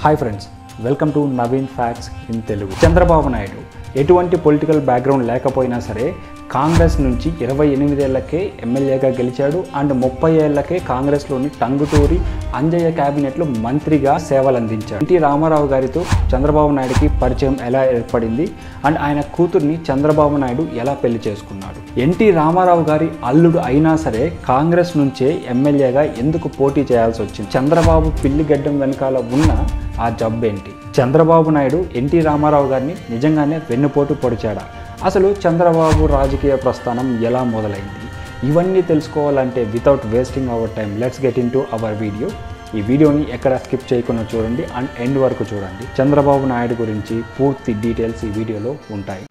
Hi friends, welcome to Naveen facts in Telugu. Chandrababu Naidu ఎటువంటి political background లేకపోయినా సరే కాంగ్రెస్ నుంచి 28 ఏళ్లకే ఎమ్మెల్యేగా గెలిచాడు అండ్ 30 ఏళ్లకే కాంగ్రెస్లోని టంగుటూరి అంజయ్య క్యాబినెట్లో మంత్రిగా సేవలు అందించాడు. ఎన్టీ రామారావు గారితో చంద్రబాబు నాయుడుకి పరిచయం ఎలా ఏర్పడింది అండ్ ఆయన కూతుర్ని చంద్రబాబు నాయుడు ఎలా పెళ్లి చేసుకున్నాడు, ఎన్టీ రామారావు గారి అల్లుడు అయినా సరే కాంగ్రెస్ నుంచే ఎమ్మెల్యేగా ఎందుకు పోటీ చేయాల్సి వచ్చింది, చంద్రబాబు పిల్లి గడ్డం వెనకాల ఉన్న ఆ జబ్బేంటి, చంద్రబాబు నాయుడు ఎన్టీ రామారావు గారిని నిజంగానే వెన్నుపోటు పొడిచాడా, అసలు చంద్రబాబు రాజకీయ ప్రస్థానం ఎలా మొదలైంది, ఇవన్నీ తెలుసుకోవాలంటే without wasting hour time let's get in to our video. ఈ వీడియోని ఎక్కడ స్కిప్ చేయకుండా చూడండి అండ్ ఎండ్ వరకు చూడండి. చంద్రబాబు నాయుడు గురించి పూర్తి డీటెయిల్స్ ఈ వీడియోలో ఉంటాయి.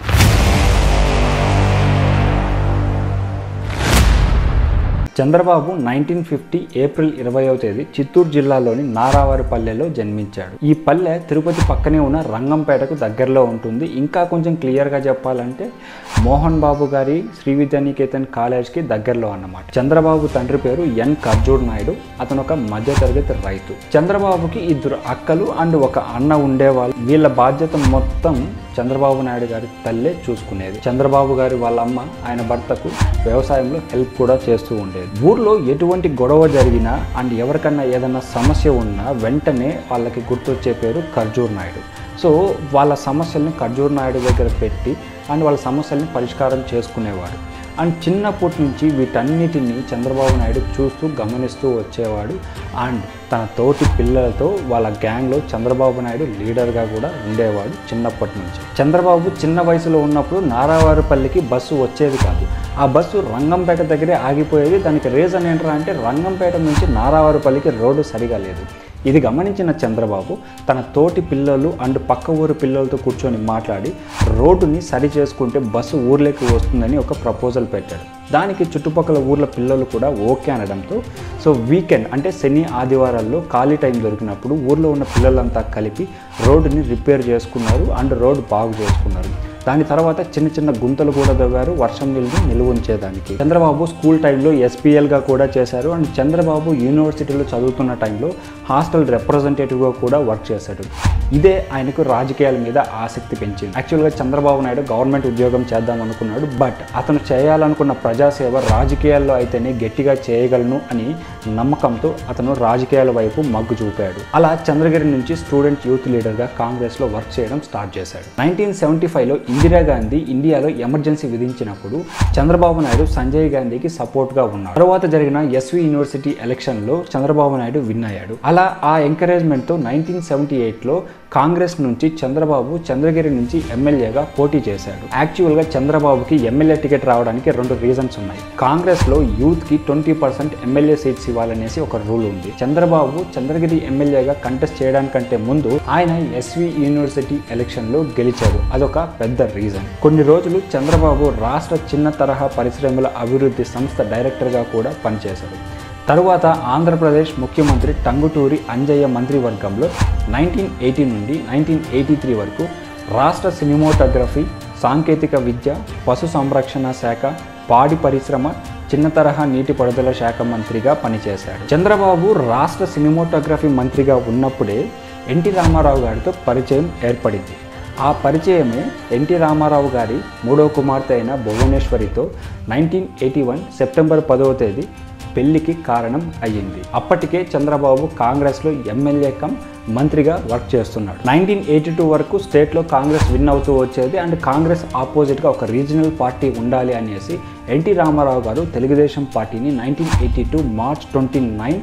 చంద్రబాబు 1950 ఏప్రిల్ 20వ తేదీ చిత్తూరు జిల్లాలోని నారావారిపల్లెలో జన్మించాడు. ఈ పల్లె తిరుపతి పక్కనే ఉన్న రంగంపేటకు దగ్గరలో ఉంటుంది. ఇంకా కొంచెం క్లియర్గా చెప్పాలంటే మోహన్ బాబు గారి శ్రీ విద్యానికేతన్ కాలేజ్కి దగ్గరలో అన్నమాట. చంద్రబాబు తండ్రి పేరు ఎన్ ఖర్జూర్ నాయుడు. అతను ఒక మధ్యతరగతి రైతు. చంద్రబాబుకి 2 అక్కలు అండ్ ఒక అన్న ఉండేవాళ్ళు. వీళ్ళ బాధ్యత మొత్తం చంద్రబాబు నాయుడు గారి తల్లే చూసుకునేది. చంద్రబాబు గారి వాళ్ళ అమ్మ ఆయన భర్తకు వ్యవసాయంలో హెల్ప్ కూడా చేస్తూ ఉండేది. ఊర్లో ఎటువంటి గొడవ జరిగినా అండ్ ఎవరికన్నా ఏదన్నా సమస్య ఉన్నా వెంటనే వాళ్ళకి గుర్తొచ్చే పేరు ఖర్జూర్ నాయుడు. సో వాళ్ళ సమస్యల్ని ఖర్జూర్ నాయుడు దగ్గర పెట్టి అండ్ వాళ్ళ సమస్యల్ని పరిష్కారం చేసుకునేవాడు. అండ్ చిన్నప్పటి నుంచి వీటన్నిటిని చంద్రబాబు నాయుడు చూస్తూ గమనిస్తూ వచ్చేవాడు. అండ్ తన తోటి పిల్లలతో వాళ్ళ గ్యాంగ్లో చంద్రబాబు నాయుడు లీడర్గా కూడా ఉండేవాడు చిన్నప్పటి నుంచి. చంద్రబాబు చిన్న వయసులో ఉన్నప్పుడు నారావారిపల్లికి బస్సు వచ్చేది కాదు. ఆ బస్సు రంగంపేట దగ్గరే ఆగిపోయేది. దానికి రీజన్ ఏంట్రా అంటే రంగంపేట నుంచి నారావారిపల్లికి రోడ్డు సరిగా లేదు. ఇది గమనించిన చంద్రబాబు తన తోటి పిల్లలు అండ్ పక్క ఊరు పిల్లలతో కూర్చొని మాట్లాడి రోడ్డుని సరి చేసుకుంటే బస్సు ఊర్లోకి వస్తుందని ఒక ప్రపోజల్ పెట్టాడు. దానికి చుట్టుపక్కల ఊర్ల పిల్లలు కూడా ఓకే అనడంతో సో వీకెండ్ అంటే శని ఆదివారాల్లో ఖాళీ టైం దొరికినప్పుడు ఊర్లో ఉన్న పిల్లలంతా కలిపి రోడ్డుని రిపేర్ చేసుకున్నారు అండ్ రోడ్డు బాగు చేసుకున్నారు. దాని తర్వాత చిన్న చిన్న గుంతలు కూడా తవ్వారు వర్షం నీళ్ళని నిల్వ ఉంచేదానికి. చంద్రబాబు స్కూల్ టైంలో ఎస్పీఎల్గా కూడా చేశారు అండ్ చంద్రబాబు యూనివర్సిటీలో చదువుతున్న టైంలో హాస్టల్ రిప్రజెంటేటివ్గా కూడా వర్క్ చేశాడు. ఇదే ఆయనకు రాజకీయాల మీద ఆసక్తి పెంచింది. యాక్చువల్గా చంద్రబాబు నాయుడు గవర్నమెంట్ ఉద్యోగం చేద్దాం అనుకున్నాడు. బట్ అతను చేయాలనుకున్న ప్రజాసేవ రాజకీయాల్లో అయితేనే గట్టిగా చేయగలను అని నమ్మకంతో అతను రాజకీయాల వైపు మగ్గు చూపాడు. అలా చంద్రగిరి నుంచి స్టూడెంట్ యూత్ లీడర్గా కాంగ్రెస్లో వర్క్ చేయడం స్టార్ట్ చేశాడు. 1975లో ఇందిరాగాంధీ ఇండియాలో ఎమర్జెన్సీ విధించినప్పుడు చంద్రబాబు నాయుడు సంజయ్ గాంధీకి సపోర్ట్గా ఉన్నాడు. తర్వాత జరిగిన ఎస్వి యూనివర్సిటీ ఎలక్షన్లో చంద్రబాబు నాయుడు విన్ అయ్యాడు. అలా ఆ ఎంకరేజ్మెంట్తో 1978లో కాంగ్రెస్ నుంచి చంద్రబాబు చంద్రగిరి నుంచి ఎమ్మెల్యేగా పోటీ చేశాడు. యాక్చువల్గా చంద్రబాబుకి ఎమ్మెల్యే టికెట్ రావడానికి 2 రీజన్స్ ఉన్నాయి. కాంగ్రెస్లో యూత్కి 20% ఎమ్మెల్యే సీట్స్ ఇవ్వాలనేసి ఒక రూల్ ఉంది. చంద్రబాబు చంద్రగిరి ఎమ్మెల్యేగా కంటెస్ట్ చేయడానికంటే ముందు ఆయన ఎస్వి యూనివర్సిటీ ఎలక్షన్లో గెలిచాడు. అదొక పెద్ద రీజన్. కొన్ని రోజులు చంద్రబాబు రాష్ట్ర చిన్న తరహా పరిశ్రమల అభివృద్ధి సంస్థ డైరెక్టర్గా కూడా పనిచేశాడు. తరువాత ఆంధ్రప్రదేశ్ ముఖ్యమంత్రి టంగుటూరి అంజయ్య మంత్రివర్గంలో 1980 నుండి 1983 వరకు రాష్ట్ర సినిమాటోగ్రఫీ, సాంకేతిక విద్య, పశు సంరక్షణ శాఖ, పాడి పరిశ్రమ, చిన్న తరహా నీటిపారుదల శాఖ మంత్రిగా పనిచేశాడు. చంద్రబాబు రాష్ట్ర సినిమాటోగ్రఫీ మంత్రిగా ఉన్నప్పుడే ఎన్టీ రామారావు గారితో పరిచయం ఏర్పడింది. ఆ పరిచయమే ఎన్టీ రామారావు గారి 3వ కుమార్తె అయిన భువనేశ్వరితో 1981 సెప్టెంబర్ 10వ తేదీ పెళ్లికి కారణం అయ్యింది. అప్పటికే చంద్రబాబు కాంగ్రెస్లో ఎమ్మెల్యే కమ్ మంత్రిగా వర్క్ చేస్తున్నాడు. 1982 వరకు స్టేట్లో కాంగ్రెస్ విన్ అవుతూ వచ్చేది అండ్ కాంగ్రెస్ ఆపోజిట్గా ఒక రీజనల్ పార్టీ ఉండాలి అనేసి ఎన్టీ రామారావు గారు తెలుగుదేశం పార్టీని 1982 మార్చ్ 29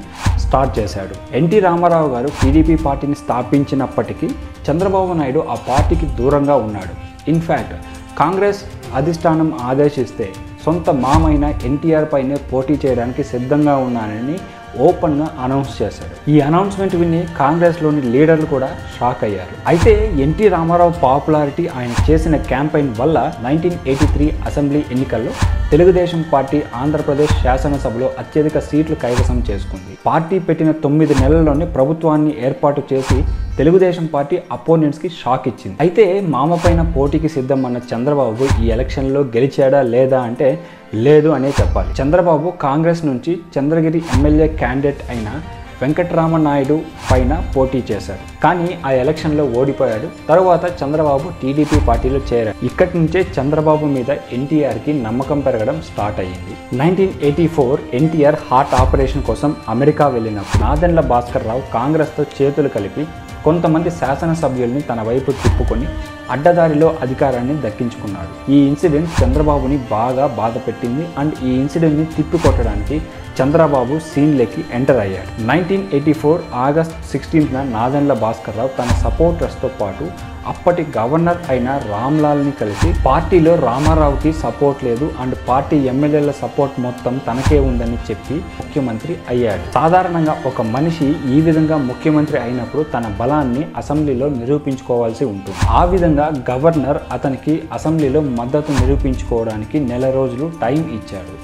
స్టార్ట్ చేశాడు. ఎన్టీ రామారావు గారు టీడీపీ పార్టీని స్థాపించినప్పటికీ చంద్రబాబు నాయుడు ఆ పార్టీకి దూరంగా ఉన్నాడు. ఇన్ఫ్యాక్ట్ కాంగ్రెస్ అధిష్టానం ఆదేశిస్తే సొంత మామైన ఎన్టీఆర్ పైనే పోటీ చేయడానికి సిద్ధంగా ఉన్నానని ఓపెన్గా అనౌన్స్ చేశాడు. ఈ అనౌన్స్మెంట్ విని కాంగ్రెస్లోని లీడర్లు కూడా షాక్ అయ్యారు. అయితే ఎన్టీ రామారావు పాపులారిటీ ఆయన చేసిన క్యాంపెయిన్ వల్ల 1983 అసెంబ్లీ ఎన్నికల్లో తెలుగుదేశం పార్టీ ఆంధ్రప్రదేశ్ శాసనసభలో అత్యధిక సీట్లు కైవసం చేసుకుంది. పార్టీ పెట్టిన 9 నెలల్లోనే ప్రభుత్వాన్ని ఏర్పాటు చేసి తెలుగుదేశం పార్టీ అపోనెంట్స్కి షాక్ ఇచ్చింది. అయితే మామపైన పోటీకి సిద్ధం అన్న చంద్రబాబు ఈ ఎలక్షన్లో గెలిచాడా లేదా అంటే లేదు అనే చెప్పాలి. చంద్రబాబు కాంగ్రెస్ నుంచి చంద్రగిరి ఎమ్మెల్యే క్యాండిడేట్ అయిన వెంకటరామనాయుడు పైన పోటీ చేశాడు. కానీ ఆ ఎలక్షన్లో ఓడిపోయాడు. తరువాత చంద్రబాబు టీడీపీ పార్టీలో చేరాడు. ఇక్కడి నుంచే చంద్రబాబు మీద ఎన్టీఆర్కి నమ్మకం పెరగడం స్టార్ట్ అయ్యింది. 1984 ఎన్టీఆర్ హార్ట్ ఆపరేషన్ కోసం అమెరికా వెళ్ళినప్పుడు నాదెండ్ల భాస్కర్ రావు కాంగ్రెస్తో చేతులు కలిపి కొంతమంది శాసనసభ్యుల్ని తన వైపు తిప్పుకొని అడ్డదారిలో అధికారాన్ని దక్కించుకున్నాడు. ఈ ఇన్సిడెంట్ చంద్రబాబుని బాగా బాధ పెట్టింది అండ్ ఈ ఇన్సిడెంట్ని తిప్పికొట్టడానికి చంద్రబాబు సీన్లోకి ఎంటర్ అయ్యాడు. 1984 ఆగస్ట్ 16న నాదెండ్ల భాస్కర్ రావు తన సపోర్టర్స్తో పాటు అప్పటి గవర్నర్ అయిన రామ్లాల్ని కలిసి పార్టీలో రామారావుకి సపోర్ట్ లేదు అండ్ పార్టీ ఎమ్మెల్యేల సపోర్ట్ మొత్తం తనకే ఉందని చెప్పి ముఖ్యమంత్రి అయ్యాడు. సాధారణంగా ఒక మనిషి ఈ విధంగా ముఖ్యమంత్రి అయినప్పుడు తన బలాన్ని అసెంబ్లీలో నిరూపించుకోవాల్సి ఉంటుంది. ఆ విధంగా గవర్నర్ అతనికి అసెంబ్లీలో మద్దతు నిరూపించుకోవడానికి నెల రోజులు టైం ఇచ్చాడు.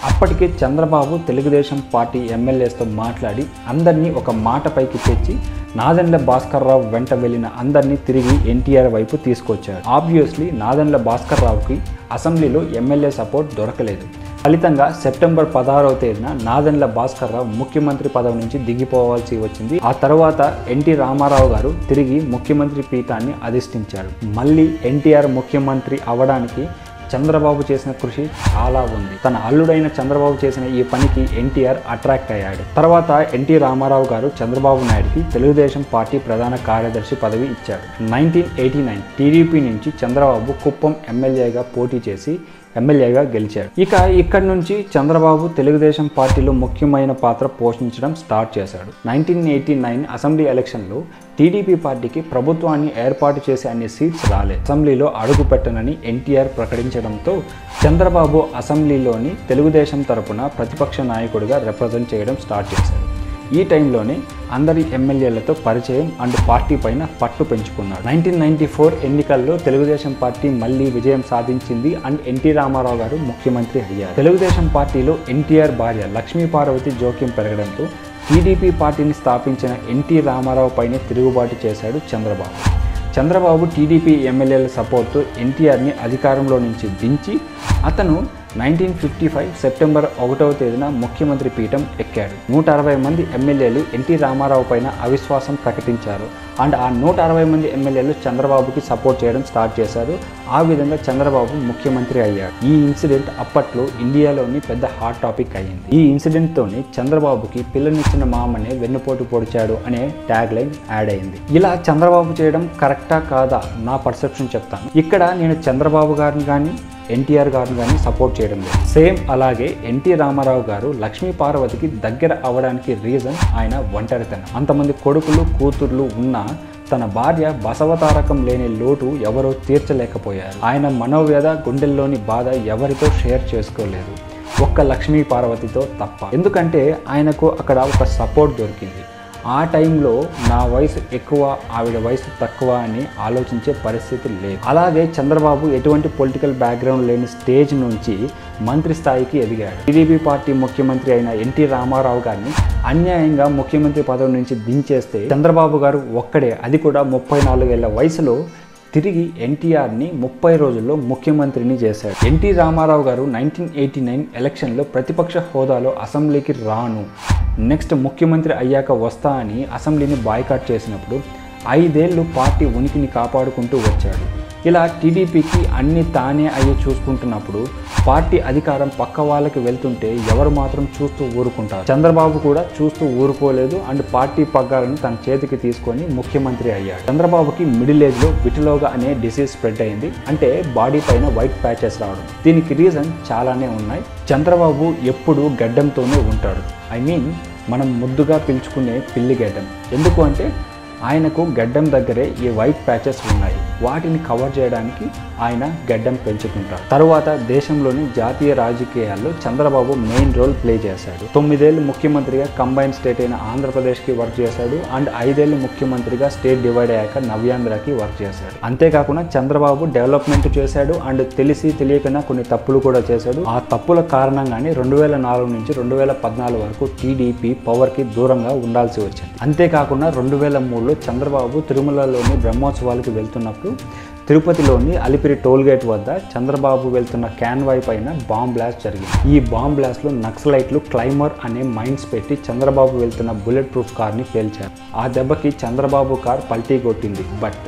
అప్పటికే చంద్రబాబు తెలుగుదేశం పార్టీ ఎమ్మెల్యేస్తో మాట్లాడి అందరినీ ఒక మాట పైకి తెచ్చి నాదెండ్ల భాస్కర్ రావు వెంట వెళ్ళిన అందరినీ తిరిగి ఎన్టీఆర్ వైపు తీసుకొచ్చాడు. ఆబ్వియస్లీ నాదెండ్ల భాస్కర్ రావుకి అసెంబ్లీలో ఎమ్మెల్యే సపోర్ట్ దొరకలేదు. ఫలితంగా సెప్టెంబర్ 16వ తేదీన నాదెండ్ల భాస్కర్ రావు ముఖ్యమంత్రి పదవి నుంచి దిగిపోవాల్సి వచ్చింది. ఆ తర్వాత ఎన్టీ రామారావు గారు తిరిగి ముఖ్యమంత్రి పీఠాన్ని అధిష్ఠించారు. మళ్ళీ ఎన్టీఆర్ ముఖ్యమంత్రి అవ్వడానికి చంద్రబాబు చేసిన కృషి చాలా ఉంది. తన అల్లుడైన చంద్రబాబు చేసిన ఈ పనికి ఎన్టీఆర్ అట్రాక్ట్ అయ్యాడు. తర్వాత ఎన్టీ రామారావు గారు చంద్రబాబు నాయుడుకి తెలుగుదేశం పార్టీ ప్రధాన కార్యదర్శి పదవి ఇచ్చాడు. 1989 టీడీపీ నుంచి చంద్రబాబు కుప్పం ఎమ్మెల్యేగా పోటీ చేసి ఎమ్మెల్యేగా గెలిచాడు. ఇక్కడి నుంచి చంద్రబాబు తెలుగుదేశం పార్టీలో ముఖ్యమైన పాత్ర పోషించడం స్టార్ట్ చేశాడు. 1989 అసెంబ్లీ ఎలక్షన్లో టీడీపీ పార్టీకి ప్రభుత్వాన్ని ఏర్పాటు చేసే అన్ని సీట్స్ రాలేదు. అసెంబ్లీలో అడుగు పెట్టనని ఎన్టీఆర్ ప్రకటించడంతో చంద్రబాబు అసెంబ్లీలోని తెలుగుదేశం తరపున ప్రతిపక్ష నాయకుడిగా రిప్రజెంట్ చేయడం స్టార్ట్ చేశాడు. ఈ టైంలోనే అందరి ఎమ్మెల్యేలతో పరిచయం అండ్ పార్టీ పైన పట్టు పెంచుకున్నాడు. 1994 ఎన్నికల్లో తెలుగుదేశం పార్టీ మళ్ళీ విజయం సాధించింది అండ్ ఎన్టీ రామారావు గారు ముఖ్యమంత్రి అయ్యారు. తెలుగుదేశం పార్టీలో ఎన్టీఆర్ భార్య లక్ష్మీపార్వతి జోక్యం పెరగడంతో టీడీపీ పార్టీని స్థాపించిన ఎన్టీ రామారావు పైనే తిరుగుబాటు చేశాడు చంద్రబాబు టీడీపీ ఎమ్మెల్యేల సపోర్ట్తో ఎన్టీఆర్ని అధికారంలో నుంచి దించి అతను 1955 సెప్టెంబర్ 1వ తేదీన ముఖ్యమంత్రి పీఠం ఎక్కాడు. 160 మంది ఎమ్మెల్యేలు ఎన్టీ రామారావు పైన అవిశ్వాసం ప్రకటించారు అండ్ ఆ 160 మంది ఎమ్మెల్యేలు చంద్రబాబుకి సపోర్ట్ చేయడం స్టార్ట్ చేశారు. ఆ విధంగా చంద్రబాబు ముఖ్యమంత్రి అయ్యాడు. ఈ ఇన్సిడెంట్ అప్పట్లో ఇండియాలోని పెద్ద హాట్ టాపిక్ అయ్యింది. ఈ ఇన్సిడెంట్తోని చంద్రబాబుకి పిల్లనిచ్చిన మామనే వెన్నుపోటు పొడిచాడు అనే ట్యాగ్ లైన్ యాడ్ అయింది. ఇలా చంద్రబాబు చేయడం కరెక్టా కాదా నా పర్సెప్షన్ చెప్తాను. ఇక్కడ నేను చంద్రబాబు గారిని కానీ ఎన్టీఆర్ గారిని కానీ సపోర్ట్ చేయడం లేదు. సేమ్ అలాగే ఎన్టీ రామారావు గారు లక్ష్మీపార్వతికి దగ్గర అవ్వడానికి రీజన్ ఆయన ఒంటరితనం. అంతమంది కొడుకులు కూతుర్లు ఉన్నా తన భార్య బసవతారకం లేని లోటు ఎవరో తీర్చలేకపోయారు. ఆయన మనోవ్యధ గుండెల్లోని బాధ ఎవరితో షేర్ చేసుకోలేదు, ఒక్క లక్ష్మీపార్వతితో తప్ప. ఎందుకంటే ఆయనకు అక్కడ ఒక సపోర్ట్ దొరికింది. ఆ టైంలో నా వయసు ఎక్కువ ఆవిడ వయసు తక్కువ అని ఆలోచించే పరిస్థితి లేదు. అలాగే చంద్రబాబు ఎటువంటి పొలిటికల్ బ్యాక్గ్రౌండ్ లేని స్టేజ్ నుంచి మంత్రి స్థాయికి ఎదిగాడు. టీడీపీ పార్టీ ముఖ్యమంత్రి అయిన ఎన్టీ రామారావు గారిని అన్యాయంగా ముఖ్యమంత్రి పదవి నుంచి దించేస్తే చంద్రబాబు గారు ఒక్కడే, అది కూడా 34 ఏళ్ల వయసులో తిరిగి ఎన్టీఆర్ని 30 రోజుల్లో ముఖ్యమంత్రిని చేశాడు. ఎన్టీ రామారావు గారు 1989 ఎలక్షన్లో ప్రతిపక్ష హోదాలో అసెంబ్లీకి రాను, నెక్స్ట్ ముఖ్యమంత్రి అయ్యాక వస్తా అని అసెంబ్లీని బాయ్కాట్ చేసినప్పుడు 5 ఏళ్ళు పార్టీ ఉనికిని కాపాడుకుంటూ వచ్చాడు. ఇలా టీడీపీకి అన్ని తానే అయ్యి చూసుకుంటున్నప్పుడు పార్టీ అధికారం పక్క వాళ్ళకి వెళ్తుంటే ఎవరు మాత్రం చూస్తూ ఊరుకుంటారు. చంద్రబాబు కూడా చూస్తూ ఊరుకోలేదు అండ్ పార్టీ పగ్గాలను తన చేతికి తీసుకొని ముఖ్యమంత్రి అయ్యాడు. చంద్రబాబుకి మిడిల్ ఏజ్లో విటిలోగా అనే డిసీజ్ స్ప్రెడ్ అయింది, అంటే బాడీ పైన వైట్ ప్యాచెస్ రావడం. దీనికి రీజన్ చాలానే ఉన్నాయి. చంద్రబాబు ఎప్పుడూ గడ్డంతోనే ఉంటాడు. మనం ముద్దుగా పిలుచుకునే పిల్లి గడ్డం. ఎందుకు అంటే ఆయనకు గడ్డం దగ్గరే ఈ వైట్ ప్యాచెస్ ఉన్నాయి. వాటిని కవర్ చేయడానికి ఆయన గడ్డం పెంచుకుంటారు. తరువాత దేశంలోని జాతీయ రాజకీయాల్లో చంద్రబాబు మెయిన్ రోల్ ప్లే చేశాడు. 9 ఏళ్ళు ముఖ్యమంత్రిగా కంబైన్ స్టేట్ అయిన ఆంధ్రప్రదేశ్కి వర్క్ చేశాడు అండ్ 5 ఏళ్ళు ముఖ్యమంత్రిగా స్టేట్ డివైడ్ అయ్యాక నవ్యాంధ్రకి వర్క్ చేశాడు. అంతేకాకుండా చంద్రబాబు డెవలప్మెంట్ చేశాడు అండ్ తెలిసి తెలియకుండా కొన్ని తప్పులు కూడా చేశాడు. ఆ తప్పుల కారణంగానే 2004 నుంచి 2014 వరకు టీడీపీ పవర్కి దూరంగా ఉండాల్సి వచ్చింది. అంతేకాకుండా 2003లో చంద్రబాబు తిరుమలలోని బ్రహ్మోత్సవాలకు వెళ్తున్నప్పుడు తిరుపతిలోని అలిపిరి టోల్గేట్ వద్ద చంద్రబాబు వెళ్తున్న క్యాన్వాయ్ పైన బాంబ్ బ్లాస్ట్ జరిగింది. ఈ బాంబ్ బ్లాస్ట్లో నక్సలైట్లు క్లైమర్ అనే మైన్స్ పెట్టి చంద్రబాబు వెళ్తున్న బుల్లెట్ ప్రూఫ్ కార్ని పేల్చారు. ఆ దెబ్బకి చంద్రబాబు కార్ పల్టీ కొట్టింది. బట్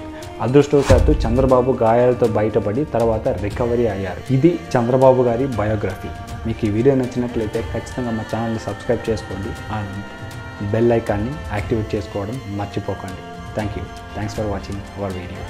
అదృష్టవశాత్తు చంద్రబాబు గాయాలతో బయటపడి తర్వాత రికవరీ అయ్యారు. ఇది చంద్రబాబు గారి బయోగ్రఫీ. మీకు ఈ వీడియో నచ్చినట్లయితే ఖచ్చితంగా మా ఛానల్ని సబ్స్క్రైబ్ చేసుకోండి అండ్ బెల్ ఐకాన్ని యాక్టివేట్ చేసుకోవడం మర్చిపోకండి. Thanks for watching our video.